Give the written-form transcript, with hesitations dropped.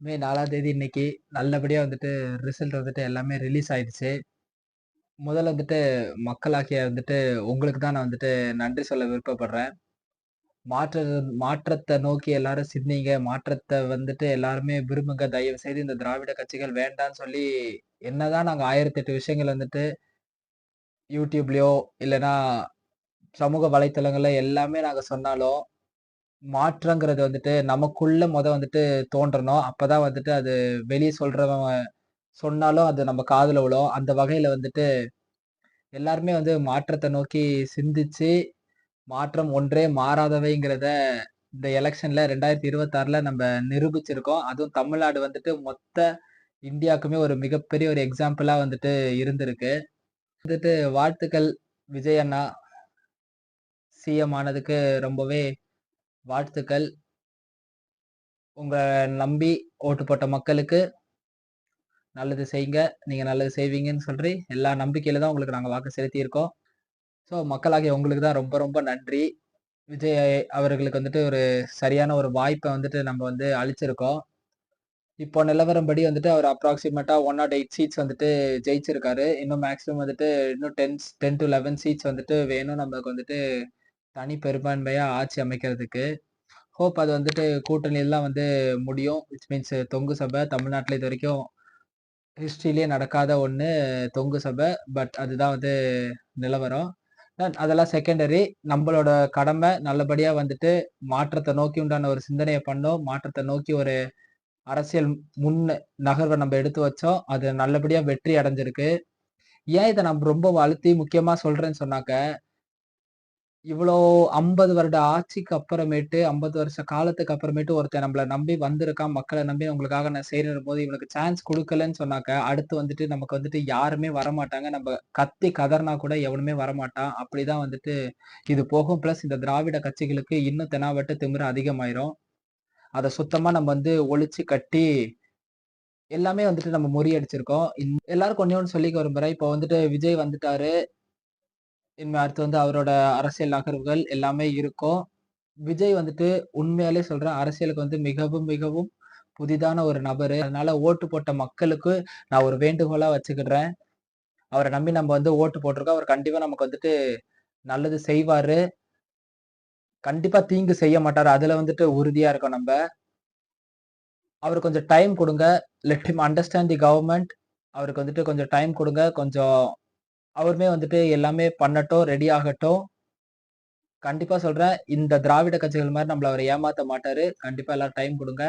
மே 4ஆம் தேதி இன்னைக்கு நல்லபடியா வந்துட்டு ரிசல்ட் வந்துட்டு எல்லாமே ரிலீஸ் ஆயிடுச்சு. முதல்ல வந்துட்டு மக்களாகிய வந்துட்டு உங்களுக்கு தான் நான் வந்துட்டு நன்றி சொல்ல விருப்பப்படுறேன். மாற்ற மாற்றத்த நோக்கி எல்லாரும் சிந்திங்க. மாற்றத்த வந்துட்டு எல்லாருமே விரும்புங்க. தயவு செய்து இந்த திராவிட கட்சிகள் வேண்டான்னு சொல்லி என்னதான் நாங்க 1008 விஷயங்கள் வந்துட்டு YouTubeலயோ இல்லன்னா சமூக வலைத்தளங்கள்ல எல்லாமே நாங்க சொன்னாலும், மாற்றங்கிறது வந்துட்டு நமக்குள்ள வந்துட்டு தோன்றணும். அப்பதான் வந்துட்டு அது வெளிய சொல்றவன் சொன்னாலும் அது நம்ம காதுல விழும். அந்த வகையில வந்துட்டு எல்லாருமே வந்து மாற்றத்த நோக்கி சிந்திச்சு, மாற்றம் ஒன்றே மாறாதவைங்கிறத இந்த எலக்ஷன்ல 2026ல நம்ப நிரூபிச்சிருக்கோம். அதுவும் தமிழ்நாடு வந்துட்டு மொத்த இந்தியாவுக்குமே ஒரு மிகப்பெரிய ஒரு எக்ஸாம்பிளா வந்துட்டு இருந்திருக்கு. வந்துட்டு வாழ்த்துக்கள் விஜய் அண்ணா. சிஎம் ஆனதுக்கு ரொம்பவே வாழ்த்துக்கள். உங்க நம்பி ஓட்டு போட்ட மக்களுக்கு நல்லது செய்யுங்க. நீங்க நல்லது செய்வீங்கன்னு சொல்லி எல்லா நம்பிக்கையில தான் உங்களுக்கு நாங்க வாக்கு செலுத்தியிருக்கோம். ஸோ மக்களாகிய உங்களுக்கு தான் ரொம்ப ரொம்ப நன்றி. விஜய் அவர்களுக்கு வந்துட்டு ஒரு சரியான ஒரு வாய்ப்ப வந்துட்டு நம்ம வந்து அளிச்சிருக்கோம். இப்போ நிலவரம்படி வந்துட்டு அவர் அப்ராக்ஸிமேட்டா 108 சீட்ஸ் வந்துட்டு ஜெயிச்சிருக்காரு. இன்னும் மேக்ஸிமம் வந்துட்டு இன்னும் 10 டூ 11 சீட்ஸ் வந்துட்டு வேணும் நமக்கு வந்துட்டு தனி பெரும்பான்மையா ஆட்சி அமைக்கிறதுக்கு. ஹோப் அது வந்துட்டு கூட்டணிலாம் வந்து முடியும். விச் மீன்ஸ் தொங்கு சபை தமிழ்நாட்டுல இதுவரைக்கும் ஹிஸ்டரியிலேயே நடக்காத ஒண்ணு தொங்கு சபை. பட் அதுதான் வந்து நிலவரம். அதெல்லாம் செகண்டரி. நம்பளோட கடமை நல்லபடியா வந்துட்டு மாற்றத்த நோக்கி உண்டான ஒரு சிந்தனைய பண்ணோம். மாற்றத்த நோக்கி ஒரு அரசியல் நகர்வ நம்ம எடுத்து வச்சோம். அது நல்லபடியா வெற்றி அடைஞ்சிருக்கு. ஏன் இத நான் ரொம்ப அழுத்தி முக்கியமா சொல்றேன்னு சொன்னாக்க, இவ்வளோ 50 வருட ஆட்சிக்கு அப்புறமேட்டு, 50 வருஷ காலத்துக்கு அப்புறமேட்டு ஒருத்தன் நம்மள நம்பி வந்திருக்கான். மக்கள நம்பி உங்களுக்காக நான் செய்றேன்னும்போது, இவனுக்கு சான்ஸ் குடுக்கலன்னு சொன்னாக்க, அடுத்து வந்துட்டு நமக்கு வந்துட்டு யாருமே வரமாட்டாங்க. நம்ம கத்தி கதறினா கூட எவனுமே வரமாட்டான். அப்படிதான் வந்துட்டு இது போகும். பிளஸ் இந்த திராவிட கட்சிகளுக்கு இன்னும் தெனாவட்டு திமிரு அதிகமாயிரும். அத சுத்தமா நம்ம வந்து ஒழிச்சு கட்டி, எல்லாமே வந்துட்டு நம்ம முறியடிச்சிருக்கோம். எல்லாருக்கும் ஒண்ணே ஒண்ணு சொல்லிக்க விரும்புறேன். இப்போ வந்துட்டு விஜய் வந்துட்டாரு. இனிமே அடுத்து வந்து அவரோட அரசியல் நகர்வுகள் எல்லாமே இருக்கும். விஜய் வந்துட்டு உண்மையாலே சொல்றேன், அரசியலுக்கு வந்து மிகவும், மிகவும் புதிதான ஒரு நபரு. அதனால ஓட்டு போட்ட மக்களுக்கு நான் ஒரு வேண்டுகோளா வச்சுக்கிடுறேன். அவர நம்பி நம்ம வந்து ஓட்டு போட்டுருக்கோம். அவர் கண்டிப்பா நமக்கு வந்துட்டு நல்லது செய்வாரு. கண்டிப்பா தீங்கு செய்ய மாட்டாரு. அதுல வந்துட்டு உறுதியா இருக்கோம் நம்ப. அவருக்கு கொஞ்சம் டைம் குடுங்க. Let him understand the government. அவருக்கு வந்துட்டு கொஞ்சம் டைம் குடுங்க. கொஞ்சம் அவருமே வந்துட்டு எல்லாமே பண்ணட்டும், ரெடி ஆகட்டும். கண்டிப்பா சொல்றேன். இந்த திராவிட கட்சிகள் மாரி நம்மள அவரு ஏமாத்த மாட்டாரு. கண்டிப்பா எல்லாரும் டைம் குடுங்க.